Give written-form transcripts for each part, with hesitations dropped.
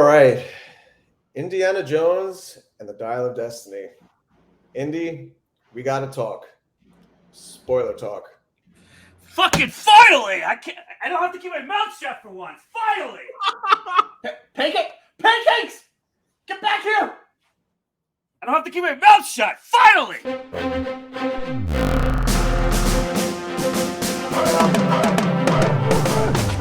right. Indiana Jones and the Dial of Destiny. Indy, we got to talk. Spoiler talk. Fucking finally! I can't. I don't have to keep my mouth shut for once. Finally! Pancakes! Get back here! I don't have to keep my mouth shut. Finally!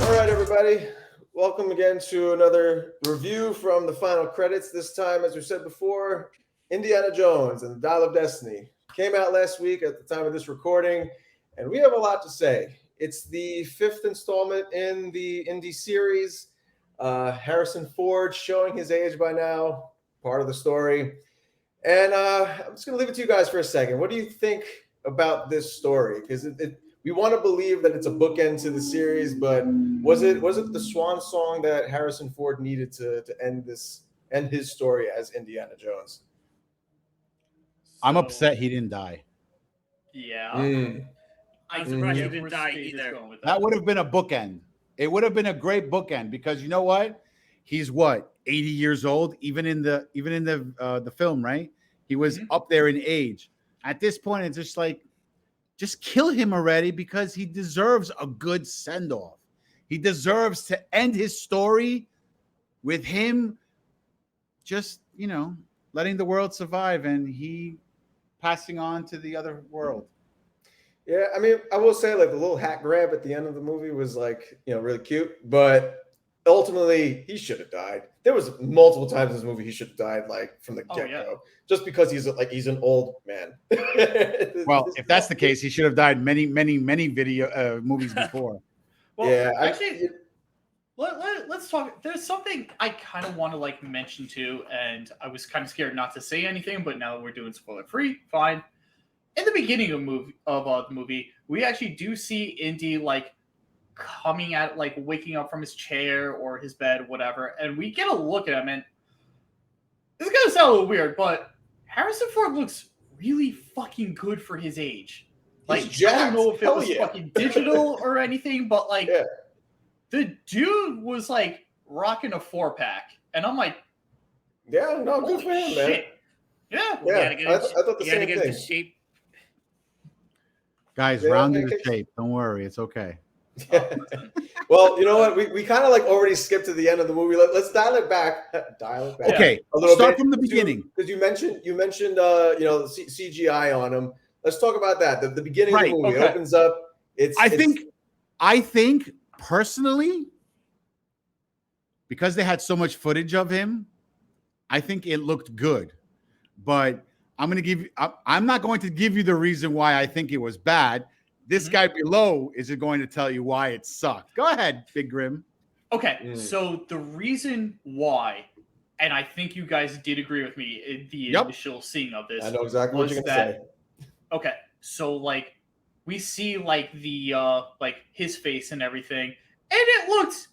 All right, everybody. Welcome again to another review from the final credits. This time, as we said before, Indiana Jones and the Dial of Destiny came out last week at the time of this recording, and we have a lot to say. It's the fifth installment in the Indy series. Harrison Ford showing his age by now, part of the story. And I'm just going to leave it to you guys for a second. What do you think about this story? Because we want to believe that it's a bookend to the series, but was it the Swan song that Harrison Ford needed to end his story as Indiana Jones? I'm upset he didn't die. Yeah. I'm surprised he didn't die either. That would have been a bookend. It would have been a great bookend because you know what? He's 80 years old, even in the film, right? He was up there in age. At this point, it's just like, just kill him already because he deserves a good send-off. He deserves to end his story with him just, letting the world survive and he passing on to the other world. Yeah, I mean, I will say, like, the little hat grab at the end of the movie was, like, really cute, but ultimately he should have died. There was multiple times in this movie he should have died, like, from the get-go, just because he's an old man. Well, if that's the case, he should have died many video movies before. Well, yeah, actually, let's talk. There's something I kind of want to mention too, and I was kind of scared not to say anything, but now we're doing spoiler-free, fine. In the beginning of the movie, we actually do see Indy coming at waking up from his chair or his bed, whatever, and we get a look at him, and this is gonna sound a little weird, but Harrison Ford looks really fucking good for his age. I don't know if it was fucking digital or anything, but the dude was rocking a 4-pack, and I'm like, yeah, no, good for him, man. Yeah, I thought the same thing. Shape. Guys, round into shape. Don't worry, it's okay. Well, you know what? We kind of already skipped to the end of the movie. Let's dial it back. Okay, a little start bit from the beginning. Because you mentioned CGI on him. Let's talk about that. The beginning of the movie opens up. I think personally, because they had so much footage of him, I think it looked good. But I'm not going to give you the reason why I think it was bad. This guy below is going to tell you why it sucked. Go ahead, Big Grim. Okay, so the reason why, and I think you guys did agree with me in the initial seeing of this. I know exactly what you're going to say. Okay, so we see the his face and everything, and it looked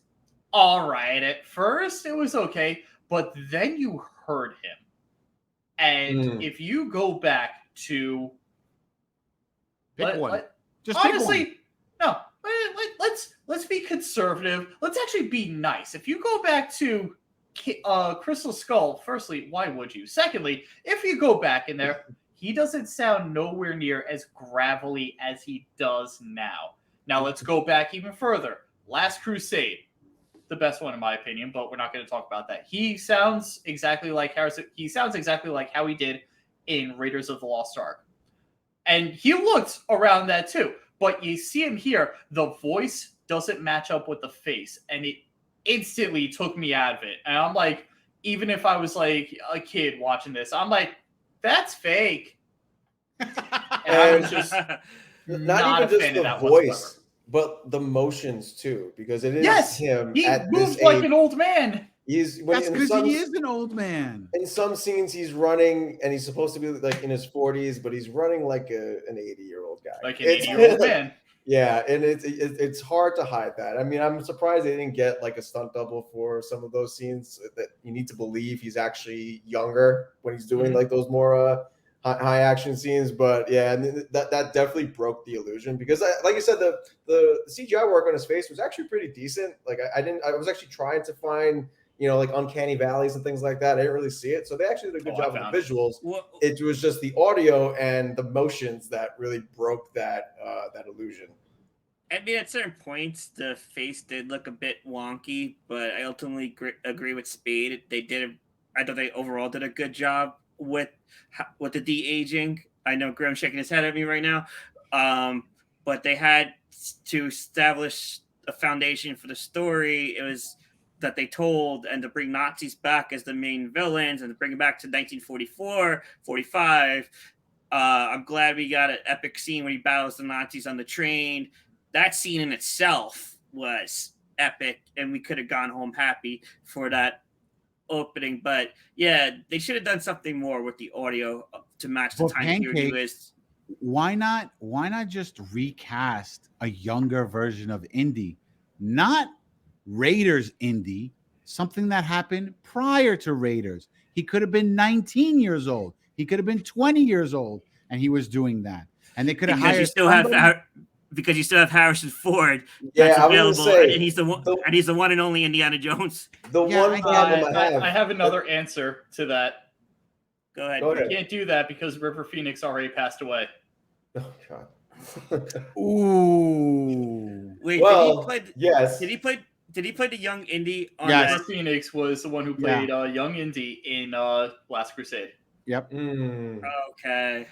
all right at first. It was okay, but then you heard him. And if you go back to pick one. Just honestly, no. Let's be conservative. Let's actually be nice. If you go back to Crystal Skull, firstly, why would you? Secondly, if you go back in there, he doesn't sound nowhere near as gravelly as he does now. Now let's go back even further. Last Crusade, the best one in my opinion, but we're not going to talk about that. He sounds exactly like Harrison. He sounds exactly like how he did in Raiders of the Lost Ark. And he looked around that too. But you see him here, the voice doesn't match up with the face. And it instantly took me out of it. And I'm like, even if I was a kid watching this, I'm like, that's fake. And I was just not even just the voice, whatsoever. But the motions too, because it is him. He moves like an old man. That's because he is an old man. In some scenes, he's running, and he's supposed to be in his 40s, but he's running like an 80-year-old guy, like an 80-year-old man. Yeah, and it's hard to hide that. I mean, I'm surprised they didn't get a stunt double for some of those scenes. That you need to believe he's actually younger when he's doing those more high action scenes. But yeah, and that definitely broke the illusion because, like I said, the CGI work on his face was actually pretty decent. I was actually trying to find like uncanny valleys and things like that. I didn't really see it. So they actually did a good job with the visuals. It was just the audio and the motions that really broke that illusion. I mean, at certain points, the face did look a bit wonky, but I ultimately agree with Spade. I thought they overall did a good job with the de-aging. I know Graham's shaking his head at me right now, but they had to establish a foundation for the story. It was that they told, and to bring Nazis back as the main villains, and to bring it back to 1944, 45. I'm glad we got an epic scene where he battles the Nazis on the train. That scene in itself was epic, and we could have gone home happy for that opening. But yeah, they should have done something more with the audio to match the time period he was. Why not just recast a younger version of Indy? Not Raiders Indy, something that happened prior to Raiders. He could have been 19 years old. He could have been 20 years old, and he was doing that. And they could have hired because you still have Harrison Ford that's available, and he's the one and only Indiana Jones. I have another answer to that. Go ahead. You can't do that because River Phoenix already passed away. Oh God. Ooh. Wait, yes. Did he play the young Indy on River Phoenix was the one who played young Indy in Last Crusade. Yep. Okay.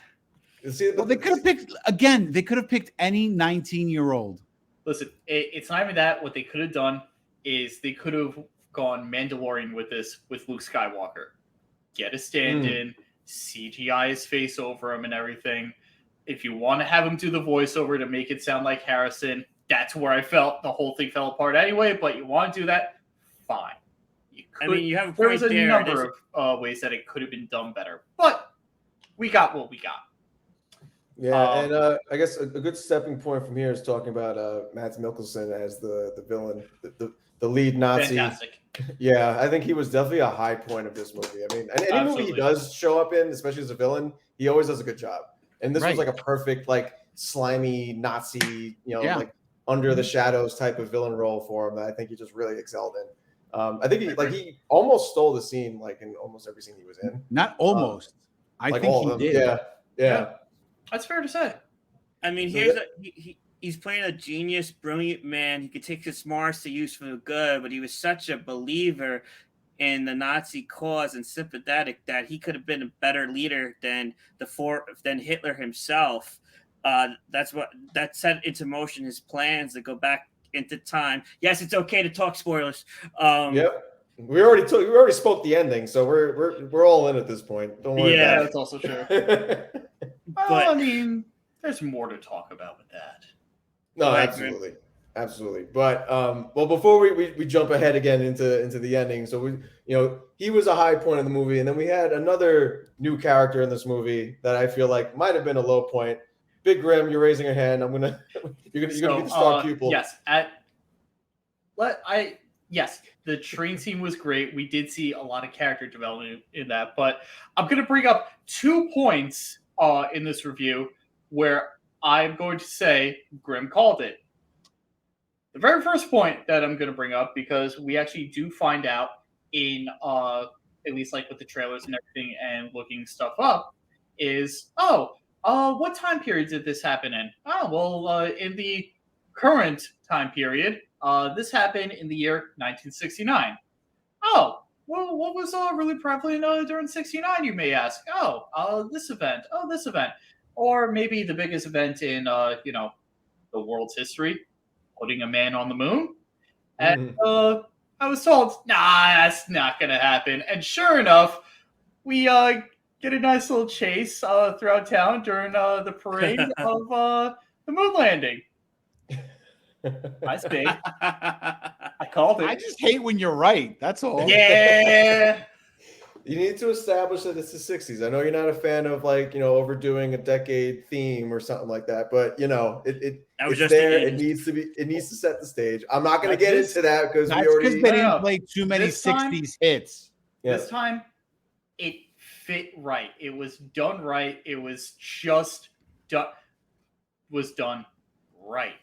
Well, they could have picked any 19-year-old. Listen, it's not even that. What they could have done is they could have gone Mandalorian with Luke Skywalker. Get a stand-in, CGI his face over him and everything. If you want to have him do the voiceover to make it sound like Harrison, that's where I felt the whole thing fell apart anyway. But you want to do that, fine. You have a point there was a number of ways that it could have been done better, but we got what we got. Yeah, and I guess a good stepping point from here is talking about Mads Mikkelsen as the villain, the lead Nazi. Fantastic. Yeah, I think he was definitely a high point of this movie. I mean, any movie he does show up in, especially as a villain, he always does a good job. And this was like a perfect, like slimy Nazi, like under the shadows type of villain role for him that I think he just really excelled in. I think he almost stole the scene, like in almost every scene he was in. Not almost. I think all he did. Yeah. That's fair to say. I mean, he's playing a genius, brilliant man. He could take his smarts to use for the good, but he was such a believer in the Nazi cause and sympathetic that he could have been a better leader than Hitler himself. That set into motion his plans to go back into time. Yes, it's okay to talk spoilers. Yep. We already spoke the ending, so we're all in at this point. Don't worry. Yeah, about that's also true. But I mean, there's more to talk about with that. No, absolutely. But well, before we jump ahead again into the ending, so he was a high point in the movie, and then we had another new character in this movie that I feel like might have been a low point. Big Grim, you're raising your hand. You're gonna be the star pupil. Yes, the train scene was great. We did see a lot of character development in that, but I'm going to bring up 2 points in this review where I'm going to say Grimm called it. The very first point that I'm going to bring up, because we actually do find out in, at least like with the trailers and everything and looking stuff up, is, what time period did this happen in? In the current time period, this happened in the year 1969. Oh, well, what was really prevalent during 69, you may ask? This event. Or maybe the biggest event in, the world's history, putting a man on the moon. And I was told, that's not going to happen. And sure enough, we get a nice little chase throughout town during the parade of the moon landing. Nice big. I called it. I just hate when you're right. That's all. Yeah. You need to establish that it's the 60s. I know you're not a fan of overdoing a decade theme or something like that, but it's there. It needs to set the stage. I'm not going to get into that because they didn't play too many 60s hits. Yeah. This time, it fit right. It was done right. It was just done right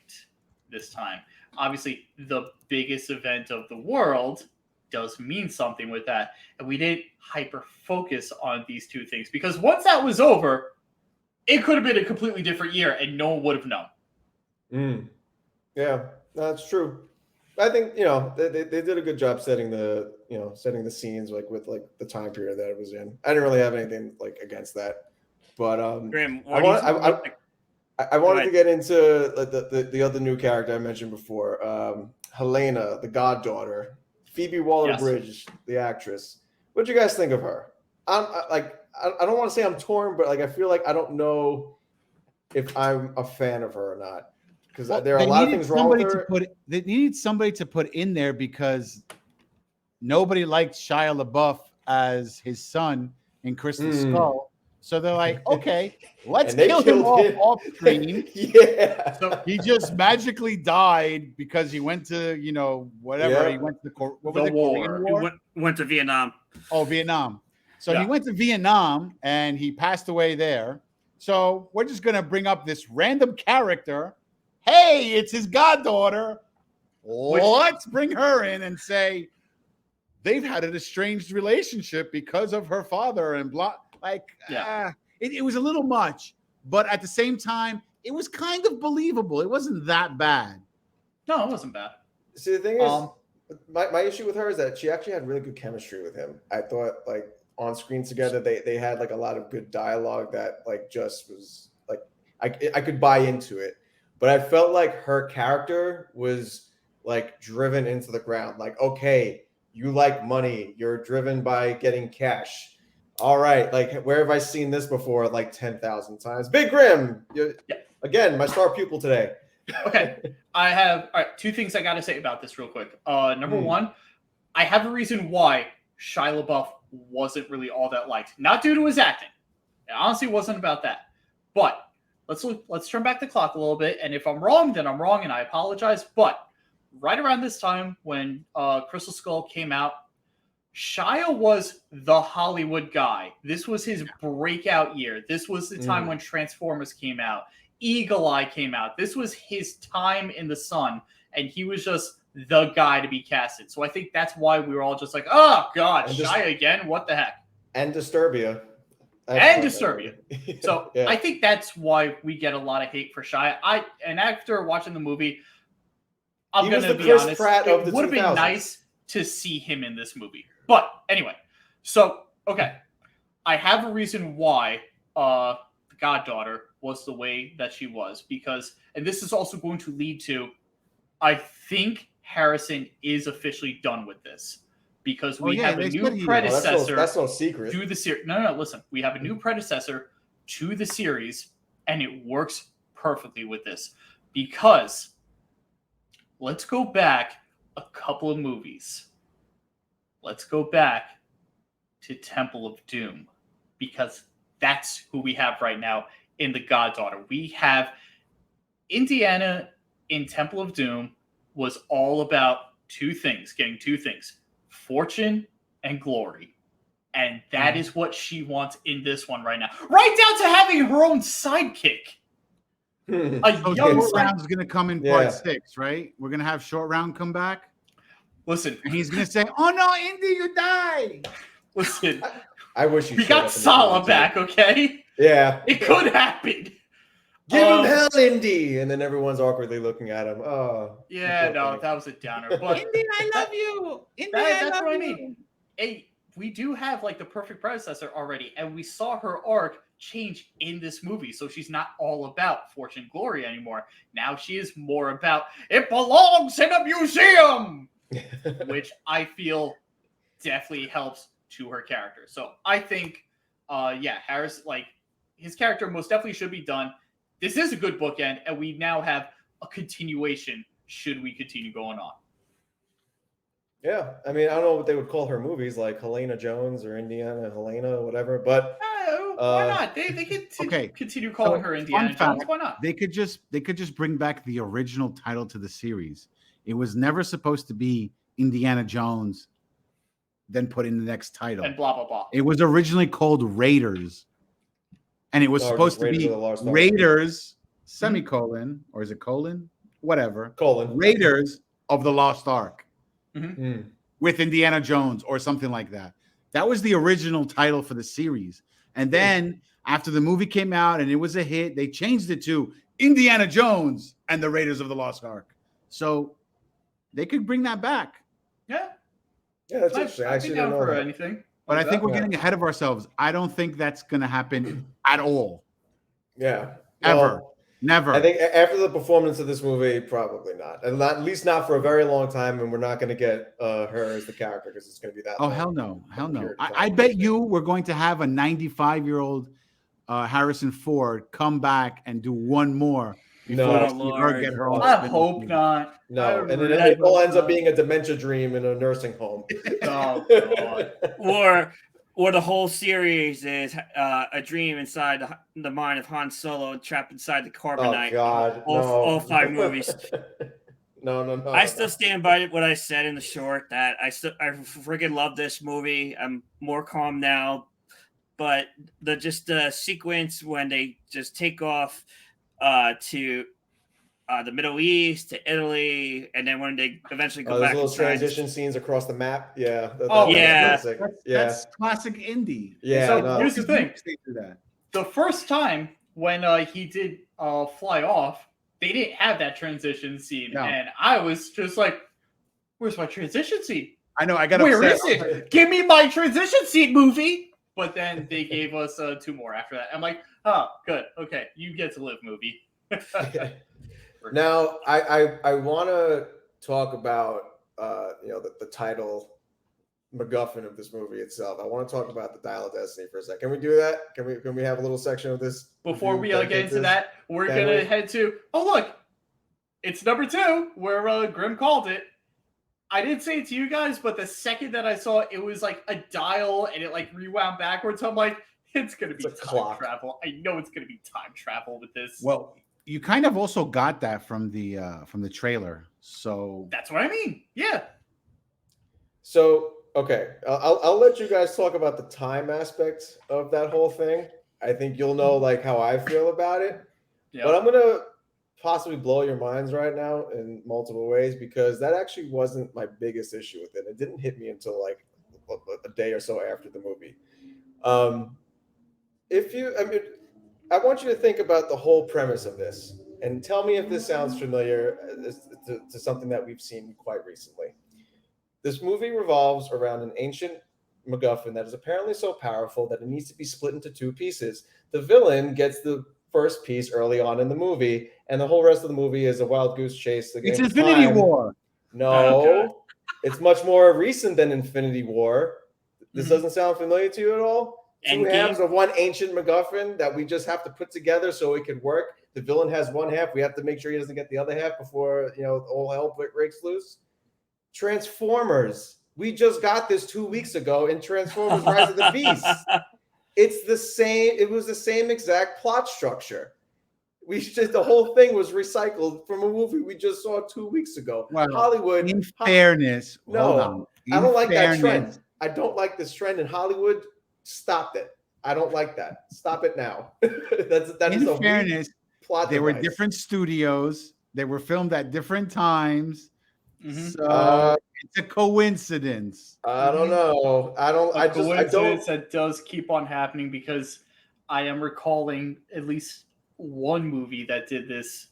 this time. Obviously, the biggest event of the world does mean something with that. And we didn't hyper focus on these two things because once that was over, it could have been a completely different year and no one would have known. Yeah, that's true. I think they did a good job setting the scenes like with like the time period that it was in. I didn't really have anything like against that, but Grim, I wanted to get into the other new character I mentioned before, Helena, the goddaughter, Phoebe Waller-Bridge, the actress. What do you guys think of her? I don't want to say I'm torn, but like I feel like I don't know if I'm a fan of her or not. Because there are a lot of things wrong with her. They needed somebody to put in there because nobody liked Shia LaBeouf as his son in Crystal Skull. So they're like, okay, let's kill him off screen. Yeah. So he just magically died because he went to, whatever. Yeah. He went to the war. War? He went to Vietnam. Oh, Vietnam. So he went to Vietnam and he passed away there. So we're just going to bring up this random character. Hey, it's his goddaughter. Let's bring her in and say they've had an estranged relationship because of her father and blah. It was a little much, but at the same time, it was kind of believable. It wasn't that bad. No, it wasn't bad. See, the thing is, my issue with her is that she actually had really good chemistry with him. I thought like on screen together, they had like a lot of good dialogue that like just was like I could buy into it. But I felt like her character was like driven into the ground. Like, okay, you like money. You're driven by getting cash. All right. Like, where have I seen this before? Like 10,000 times. Big Grim. Again, my star pupil today. Okay. I have two things I got to say about this real quick. Number one, I have a reason why Shia LaBeouf wasn't really all that liked. Not due to his acting. It honestly wasn't about that. But let's turn back the clock a little bit, and if I'm wrong, then I'm wrong, and I apologize. But right around this time when Crystal Skull came out, Shia was the Hollywood guy. This was his breakout year. This was the time when Transformers came out, Eagle Eye came out. This was his time in the sun, and he was just the guy to be casted. So I think that's why we were all just like, oh God, Shia again? What the heck? And Disturbia. And Disturbia. So I think that's why we get a lot of hate for Shia. And after watching the movie, I'm going to be honest, it would have been nice to see him in this movie. But anyway, so, okay. I have a reason why the goddaughter was the way that she was. Because, and this is also going to lead to, I think Harrison is officially done with this. Because we have a new predecessor. That's no secret. To the series. No, listen. We have a new predecessor to the series, and it works perfectly with this. Because let's go back a couple of movies. Let's go back to Temple of Doom. Because that's who we have right now in The Goddaughter. We have Indiana in Temple of Doom was all about getting two things. Fortune and glory. And that is what she wants in this one right now. Right down to having her own sidekick. A young Short Round is going to come in part 6, right? We're going to have Short Round come back. Listen. And he's going to say, oh no, Indy, you die. Listen. I wish we got Sala back, okay? Yeah. It could happen. Give him hell, Indy. And then everyone's awkwardly looking at him. Oh. Yeah, no, that was a downer. But Indy, I love you. Indy, I love you. I mean. Hey, we do have like the perfect predecessor already, and we saw her arc change in this movie. So she's not all about fortune and glory anymore. Now she is more about it belongs in a museum, which I feel definitely helps to her character. So I think, Harris, like his character most definitely should be done. This is a good bookend, and we now have a continuation should we continue going on. Yeah, I mean, I don't know what they would call her movies, like Helena Jones or Indiana Helena, whatever. But why not? They could continue calling her Indiana Jones. Why not? They could just bring back the original title to the series. It was never supposed to be Indiana Jones, then put in the next title and blah blah blah. It was originally called Raiders, and it was supposed to be Raiders semicolon, or is it colon? Whatever. Colon. Raiders of the Lost Ark. Mm-hmm. with Indiana Jones or something like that. That was the original title for the series. And then after the movie came out and it was a hit, they changed it to Indiana Jones and the Raiders of the Lost Ark. So they could bring that back. Yeah. Yeah, that's interesting. I I'd be actually down didn't know for that. anything. But like I think that. we're getting ahead of ourselves. I don't think that's going to happen at all. Yeah. Ever. Well, Never. I think after the performance of this movie, probably not. And at least not for a very long time. And we're not going to get her as the character because it's going to be that. Oh, long. hell no. Hell no. Period of I time. bet you we're going to have a 95-year-old Harrison Ford come back and do one more before No. we see her get her own I spin-off hope movie. not. No, and then really it all hope ends up not. being a dementia dream in a nursing home. Oh, God. Or the whole series is a dream inside the mind of Han Solo trapped inside the Oh carbonite. God, all 5 movies. No. I still stand by what I said in the short that I freaking love this movie. I'm more calm now, but the sequence when they just take off to the Middle East to Italy, and then when they eventually go those back little inside, transition scenes across the map. Yeah. yeah. That's classic Indy. Yeah. So no. here's the thing. They do that. The first time when he did fly off, they didn't have that transition scene. No. And I was just like, where's my transition scene? I know. I got Where upset. is it? Give me my transition scene movie. But then they gave us 2 more after that. I'm like, oh, good. Okay, you get to live, movie. Now, I want to talk about the title MacGuffin of this movie itself. I want to talk about the Dial of Destiny for a second. Can we do that? Can we have a little section of this Before we get into this? that, we're Can going to we? head to, oh, look, it's number 2 where Grim called it. I didn't say it to you guys, but the second that I saw it, it was like a dial and it like rewound backwards. I'm like, it's going to be It's a time clock. travel. I know it's going to be time travel with this. Well, you kind of also got that from the trailer. So That's what I mean. Yeah. So, okay, I'll let you guys talk about the time aspect of that whole thing. I think you'll know like how I feel about it. Yeah. But I'm gonna possibly blow your minds right now in multiple ways because that actually wasn't my biggest issue with it. It didn't hit me until like a day or so after the movie. I want you to think about the whole premise of this and tell me if this sounds familiar to something that we've seen quite recently. This movie revolves around an ancient MacGuffin that is apparently so powerful that it needs to be split into 2 pieces. The villain gets the first piece early on in the movie, and the whole rest of the movie is a wild goose chase. it's Infinity War. No, Okay. It's much more recent than Infinity War. This doesn't sound familiar to you at all? 2 halves of one ancient MacGuffin that we just have to put together so it could work. The villain has one half. We have to make sure he doesn't get the other half before all hell breaks loose. Transformers. We just got this 2 weeks ago in Transformers: Rise of the Beast. It's the same. It was the same exact plot structure. The whole thing was recycled from a movie we just saw 2 weeks ago. Well, Hollywood. In fairness, No, hold on. I don't like that fairness, trend. I don't like this trend in Hollywood. Stop it. I don't like that. Stop it now. that is In a weak fairness, plot they were device. different studios. They were filmed at different times. Mhm. So it's a coincidence. I don't know. I Coincidence don't. that does keep on happening because I am recalling at least one movie that did this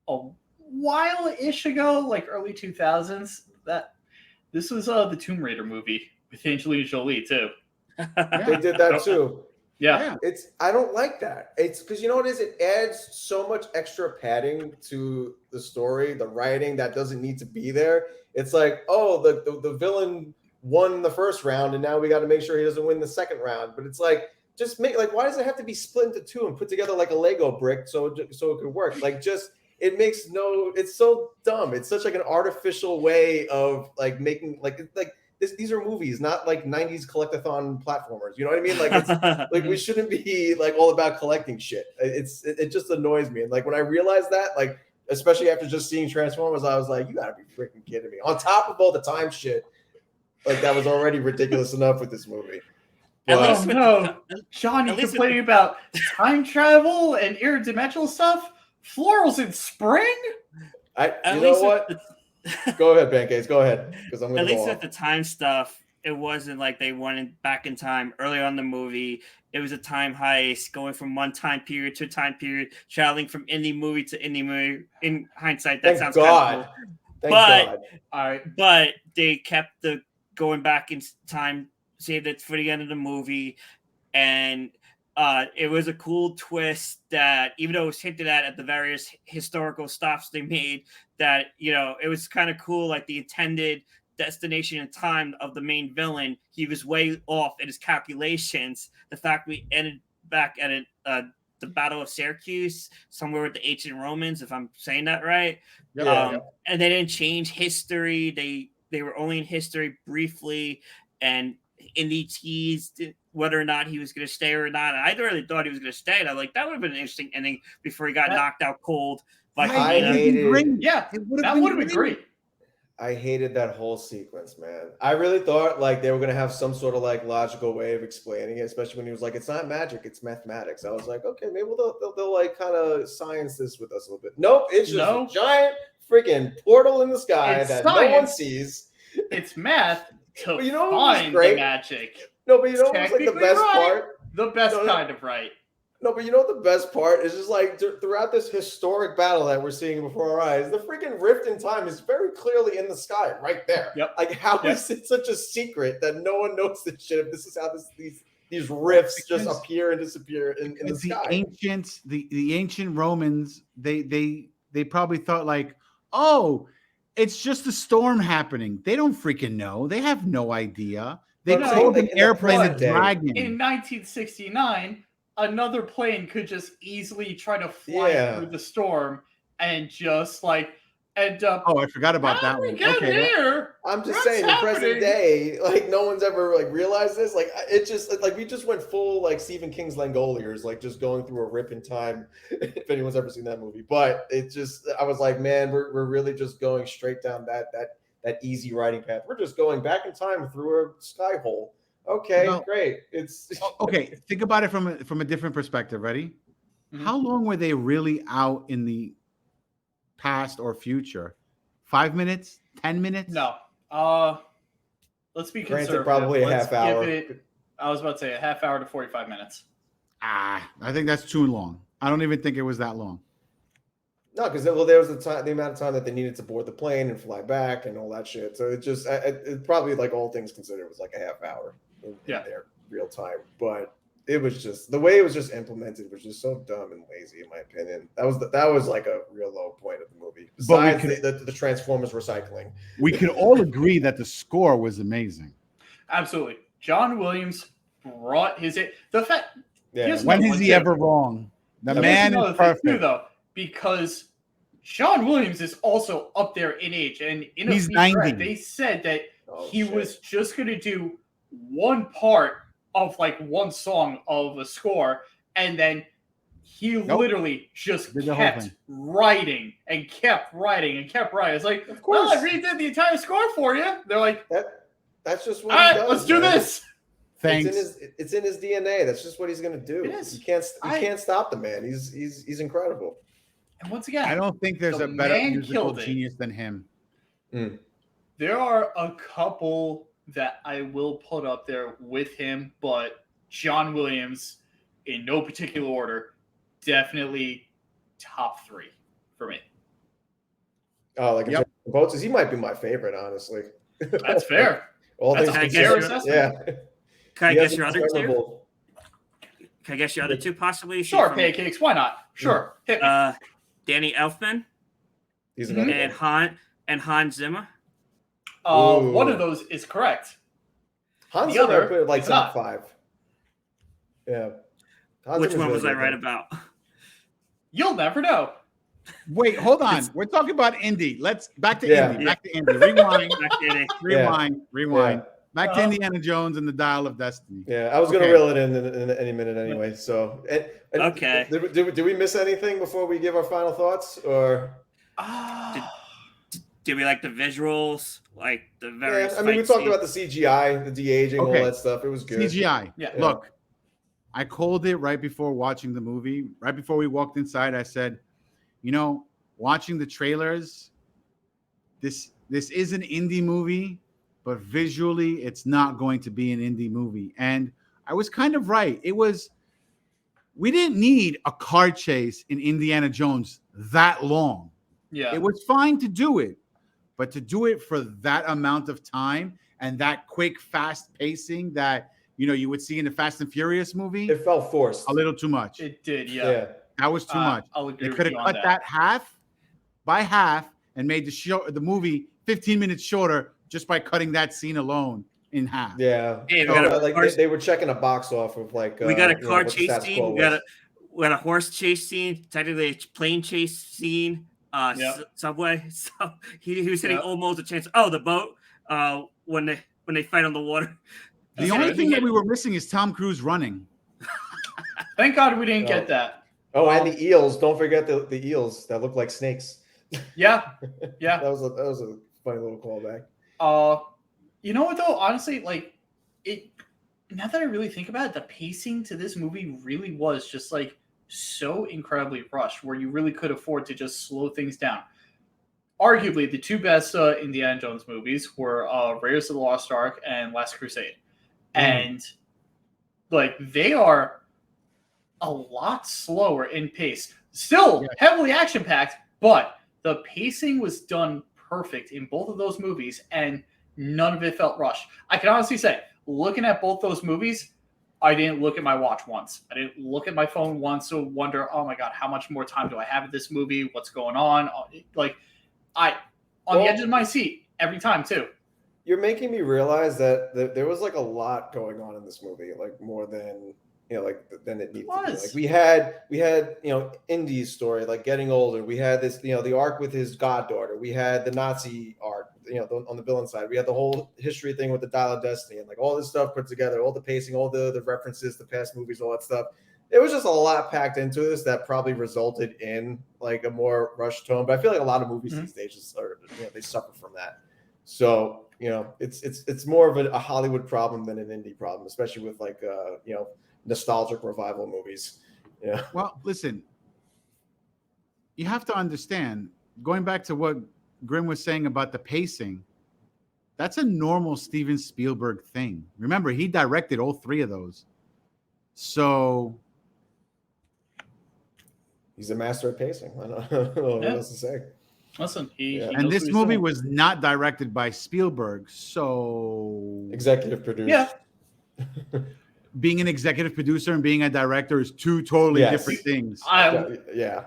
a while-ish ago, like early 2000s. That this was the Tomb Raider movie with Angelina Jolie too. They did that too. Yeah. I don't like that. It's because you know what it is? It adds so much extra padding to the story, the writing that doesn't need to be there. It's like, oh, the villain won the first round, and now we got to make sure he doesn't win the second round. But it's like, just make why does it have to be split into 2 and put together like a Lego brick so it could work? It's so dumb. It's such like an artificial way of like making these are movies, not like 90s collectathon platformers. You know what I mean? Like it's like we shouldn't be like all about collecting shit. It just annoys me. And like when I realized that, like especially after just seeing Transformers, I was like, you gotta be freaking kidding me. On top of all the time shit, like that was already ridiculous enough with this movie. At But- least Oh with no, John, you at least with complaining about time travel and interdimensional stuff? Florals in spring? you At know least what? Go ahead, Pancakes. Go ahead, because I'm At going to go least off. with the time stuff, it wasn't like they went back in time early on in the movie. It was a time heist, going from one time period to a time period, traveling from indie movie to indie movie. In hindsight, that Thank sounds kind of God. cool. Thank But God. All right. but they kept the going back in time, saved it for the end of the movie, and it was a cool twist that even though it was hinted at the various historical stops they made, that it was kind of cool, like the intended destination and time of the main villain, he was way off in his calculations. The fact we ended back at the Battle of Syracuse, somewhere with the ancient Romans, if I'm saying that right. Yeah. And they didn't change history. They were only in history briefly, and Indy teased whether or not he was going to stay or not. And I really thought he was going to stay. And I like that would have been an interesting ending before he got knocked out cold by I Helena. hated. Yeah, It would that would have been great. I hated that whole sequence, man. I really thought like they were gonna have some sort of like logical way of explaining it, especially when he was like, "It's not magic, it's mathematics." I was like, "Okay, maybe they'll like kind of science this with us a little bit." Nope, it's just No. a giant freaking portal in the sky It's that no one science. sees. It's math to But you know what was find the great? magic. No, but you know what was like the Technically best right. part? The best No, kind of right. No, but you know what the best part is? Just like throughout this historic battle that we're seeing before our eyes, the freaking rift in time is very clearly in the sky, right there. Yep. Like, how is it such a secret that no one knows this shit? If this is how these rifts just appear and disappear in the sky. The ancient Romans, they probably thought like, oh, it's just a storm happening. They don't freaking know. They have no idea. They No, called like an in the airplane a present day. dragon. In 1969, another plane could just easily try to fly Yeah. through the storm and just like end up. Oh, I forgot about that How we one. get Okay, here? I'm just What's saying, in present happening? day, like no one's ever like realized this. Like it just like we just went full like Stephen King's Langoliers, like just going through a rip in time. If anyone's ever seen that movie, but it just I was like, man, we're really just going straight down that easy writing path. We're just going back in time through a sky hole. Okay, Well, great. It's okay. Think about it from a different perspective. Ready? Mhm. How long were they really out in the past or future? 5 minutes? 10 minutes? No. Let's be Granted, conservative. probably a Let's half hour. I was about to say a half hour to 45 minutes. I think that's too long. I don't even think it was that long. No, because there was the amount of time that they needed to board the plane and fly back and all that shit. So it just it probably like all things considered was like a half hour in their real time. But it was just the way it was just implemented was just so dumb and lazy in my opinion. That was like a real low point of the movie. Besides the Transformers recycling. We could all agree that the score was amazing. Absolutely. John Williams brought the fact. Yeah. When is he ever wrong? The man is perfect. Too, though, because John Williams is also up there in age, and in He's 90. They said that he was just going to do one part of like one song of a score, and then he literally just kept writing and kept writing and kept writing. It's like, of course, well, I redid the entire score for you. They're like, that's just what all right, he does, let's do this. Thanks. It's in his DNA. That's just what he's going to do. You can't stop the man. He's incredible. And once again, I don't think there's a better musical genius than him. Mm. There are a couple that I will put up there with him, but John Williams, in no particular order, definitely top 3 for me. Oh, like boats, he might be my favorite, honestly. That's fair. That's a fair assessment. Yeah. Can I guess your other two? Can I guess your other two possibly? Sure, Pancakes. Why not? Sure. Hit me. Danny Elfman. He's and Hans Zimmer. One of those is correct. Hans Zimmer put it like top 5. Yeah. Which one was I right about? You'll never know. Wait, hold on. We're talking about Indy. Let's back to Indy. Back to Indy. Rewind. Rewind. Yeah. Back to Indiana Jones and the Dial of Destiny. Yeah, I was going to reel it in any minute anyway. So, okay. Did we miss anything before we give our final thoughts, or? Did we like the visuals, like the various? Yeah, I mean, we talked about the CGI, the de-aging, all that stuff. It was good. CGI. Yeah. Look, I called it right before watching the movie. Right before we walked inside, I said, watching the trailers, this is an indie movie, but visually it's not going to be an indie movie. And I was kind of right. We didn't need a car chase in Indiana Jones that long. Yeah. It was fine to do it, but to do it for that amount of time and that quick, fast pacing that you would see in the Fast and Furious movie, It felt forced. a little too much. It did, yeah. That was too much. I'll agree They with could have you on cut that half by half and made the movie 15 minutes shorter just by cutting that scene alone in half. Yeah. Hey, we got a like horse- they were checking a box off of like we got a car what the chase status quo scene. was. We got a horse chase scene. Technically, a plane chase scene. Yep. Subway. So he was hitting Yep. almost a chance. Oh, the boat. When they fight on the water. The only thing that we were missing is Tom Cruise running. Thank God we didn't get that. Oh, and the eels. Don't forget the eels that look like snakes. Yeah. Yeah. That was a funny little callback. You know what though? Honestly, like it. Now that I really think about it, the pacing to this movie really was just like so incredibly rushed, where you really could afford to just slow things down. Arguably, the two best Indiana Jones movies were Raiders of the Lost Ark and Last Crusade, and like they are a lot slower in pace. Still heavily action packed, but the pacing was done perfect in both of those movies, and none of it felt rushed. I can honestly say, looking at both those movies, I didn't look at my watch once. I didn't look at my phone once to wonder, oh my God, how much more time do I have in this movie? What's going on? Like, the edge of my seat every time too. You're making me realize that there was like a lot going on in this movie, like more than than it needed to be. Like we had Indy's story, like getting older. We had this, the arc with his goddaughter. We had the Nazi arc, on the villain side. We had the whole history thing with the Dial of Destiny, and like all this stuff put together, all the pacing, all the references to past movies, all that stuff. It was just a lot packed into this that probably resulted in like a more rushed tone. But I feel like a lot of movies these days they suffer from that. So it's more of a Hollywood problem than an indie problem, especially with like nostalgic revival movies. Yeah. Well, listen, you have to understand, going back to what Grim was saying about the pacing, that's a normal Steven Spielberg thing. Remember, he directed all three of those. So he's a master at pacing. I don't know what else to say. Listen, and this movie was not directed by Spielberg, so executive producer. Yeah. Being an executive producer and being a director is two totally different things. Yeah.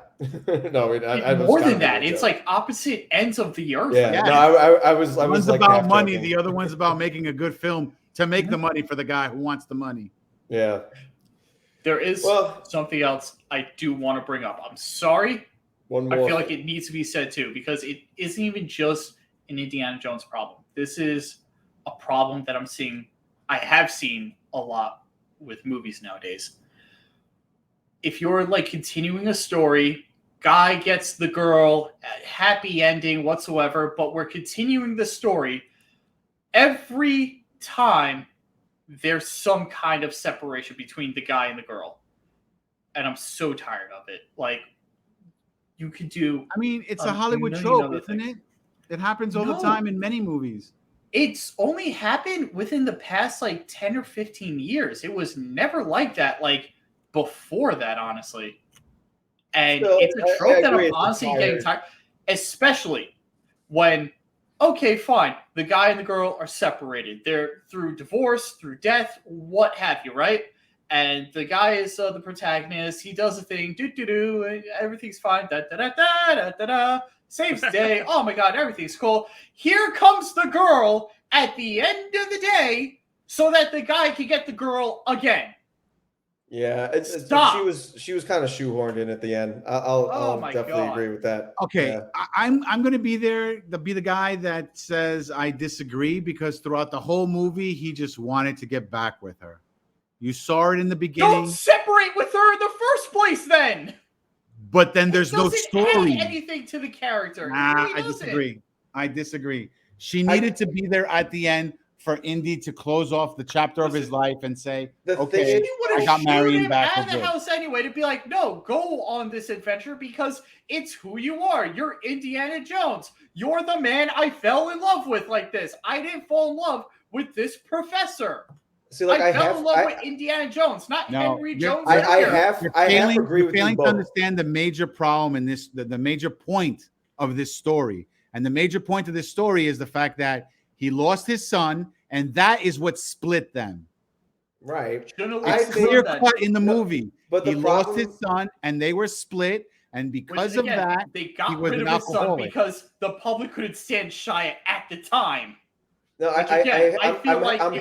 No, I more than that. It's like opposite ends of the earth. Yeah. No, I was One's like about money. joking. The other one's about making a good film to make the money for the guy who wants the money. Yeah. There is something else I do want to bring up. I'm sorry. One more. I feel like it needs to be said too, because it isn't even just an Indiana Jones problem. This is a problem that I have seen a lot with movies nowadays. If you're like continuing a story, guy gets the girl, happy ending whatsoever, but we're continuing the story, every time there's some kind of separation between the guy and the girl. And I'm so tired of it. Like, you could do... I mean, it's a Hollywood trope, isn't it? It happens all the time in many movies. It's only happened within the past like 10 or 15 years. It was never like that, like before that, honestly. And it's a trope that I'm honestly getting tired, especially when, okay, fine, the guy and the girl are separated. They're through divorce, through death, what have you, right? And the guy is the protagonist. He does a thing, do, everything's fine, da-da-da-da-da-da-da. Saves the day. Oh my God, everything's cool. Here comes the girl at the end of the day so that the guy can get the girl again. Yeah, she was kind of shoehorned in at the end. I'll definitely agree with that. Okay, yeah. I'm going to be there to be the guy that says I disagree, because throughout the whole movie he just wanted to get back with her. You saw it in the beginning. Don't separate with her in the first place, then. But then there's no story. Add anything to the character. Nah, I disagree. She needed to be there at the end for Indy to close off the chapter of his life and say, The okay, thing He would I have got shooed Marion him back. out of We're the good. house anyway to be like, no, go on this adventure because it's who you are. You're Indiana Jones. You're the man I fell in love with like this. I didn't fall in love with this professor. See, like I fell in love with Indiana Jones, not No, Henry you're- Jones. I Jr. have You're I failing, have agree you're with you failing to both. understand the major problem in this, the major point of this story. And the major point of this story is the fact that he lost his son, and that is what split them. Right. Shouldn't have I lost his think- son Clear then. cut in the No, movie. but the He lost problem- his son, and they were split. And Which, because of again, that, they he got was rid an of his son alcoholic. because the public couldn't stand Shia at the time. No, Which, again, I feel like I'm it-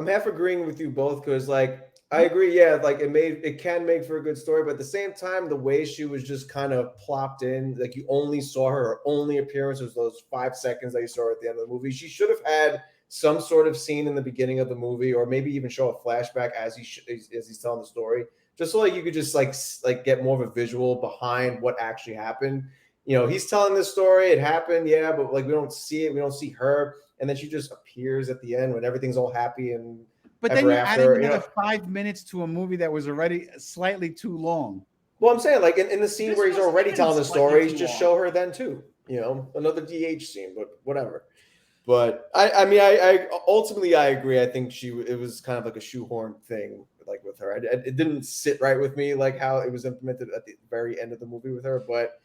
half agreeing with you both because like I agree, yeah, like it can make for a good story, but at the same time, the way she was just kind of plopped in, like you only saw her only appearance was those 5 seconds that you saw her at the end of the movie. She should have had some sort of scene in the beginning of the movie, or maybe even show a flashback as he's telling the story, just so like you could just like get more of a visual behind what actually happened. You know, he's telling this story, it happened, yeah, but like we don't see it, we don't see her, and then she just appears at the end when everything's all happy and But then ever you're after, adding you another know. 5 minutes to a movie that was already slightly too long. Well, I'm saying like in the scene This where he's wasn't already even telling the slightly story, too just long. show her then too. You know, another DH scene, but whatever. But I ultimately I agree. I think it was kind of like a shoehorn thing, like with her. It didn't sit right with me like how it was implemented at the very end of the movie with her. But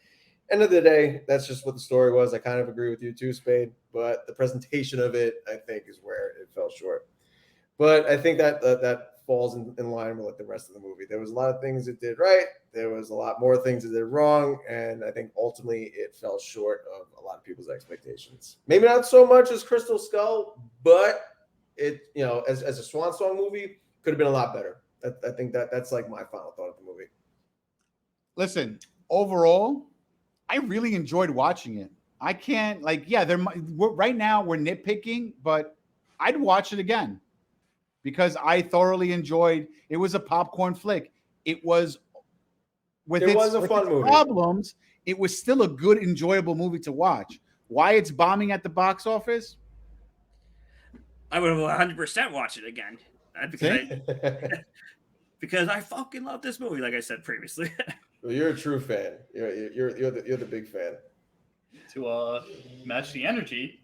end of the day, that's just what the story was. I kind of agree with you too, Spade. But the presentation of it, I think, is where it fell short. But I think that falls in line with like the rest of the movie. There was a lot of things it did right. There was a lot more things it did wrong, and I think ultimately it fell short of a lot of people's expectations. Maybe not so much as Crystal Skull, but it, you know, as a Swan Song movie, could have been a lot better. I think that's like my final thought of the movie. Listen, overall, I really enjoyed watching it. I can't right now we're nitpicking, but I'd watch it again because I thoroughly enjoyed. It was a popcorn flick. It was with It was a fun movie. problems. It was still a good, enjoyable movie to watch. Why it's bombing at the box office? I would have 100% watch it again. Because I fucking love this movie, like I said previously. Well, you're a true fan. You're the big fan. To match the energy,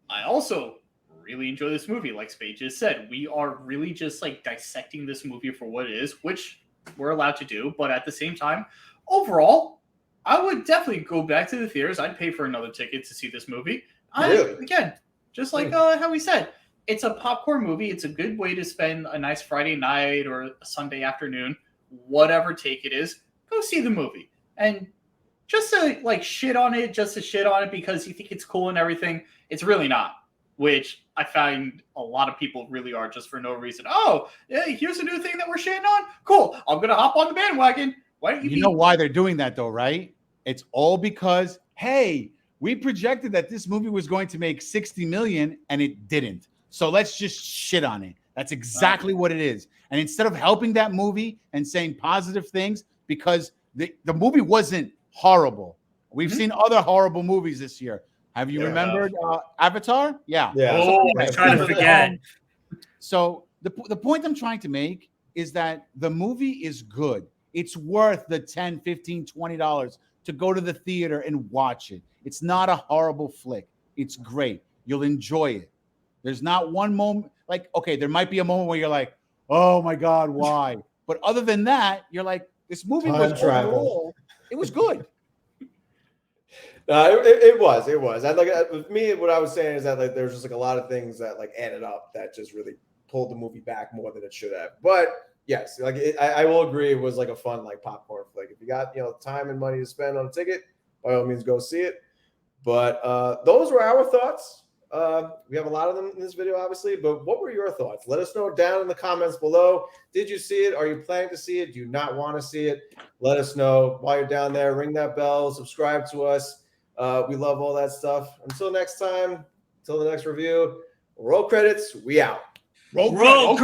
I also really enjoy this movie. Like Spade just said, we are really just like dissecting this movie for what it is, which we're allowed to do. But at the same time, overall, I would definitely go back to the theaters. I'd pay for another ticket to see this movie. Really? Again, just like how we said, it's a popcorn movie. It's a good way to spend a nice Friday night or a Sunday afternoon, whatever take it is. Go see the movie. And just to like shit on it, because you think it's cool and everything, it's really not. Which I find a lot of people really are just for no reason. Oh, yeah, here's a new thing that we're shitting on. Cool. I'm gonna hop on the bandwagon. Why don't You know why they're doing that though, right? It's all because, hey, we projected that this movie was going to make 60 million and it didn't. So let's just shit on it. That's exactly what it is. And instead of helping that movie and saying positive things, because the movie wasn't horrible. We've seen other horrible movies this year. Have you remembered Avatar? Yeah. Yeah. Oh, I'm trying to forget. So the point I'm trying to make is that the movie is good. It's worth the $10, $15, $20 to go to the theater and watch it. It's not a horrible flick. It's great. You'll enjoy it. There's not one moment like, okay, there might be a moment where you're like, oh my God, why? But other than that, you're like, this movie was overall, it was good. It was. I like with me. What I was saying is that like there's just like a lot of things that like added up that just really pulled the movie back more than it should have. But yes, like I will agree, it was like a fun like popcorn flick. If you got time and money to spend on a ticket, by all means go see it. But those were our thoughts. We have a lot of them in this video, obviously. But what were your thoughts? Let us know down in the comments below. Did you see it? Are you planning to see it? Do you not want to see it? Let us know while you're down there. Ring that bell. Subscribe to us. We love all that stuff. Until next time, until the next review, roll credits. We out. Roll credits.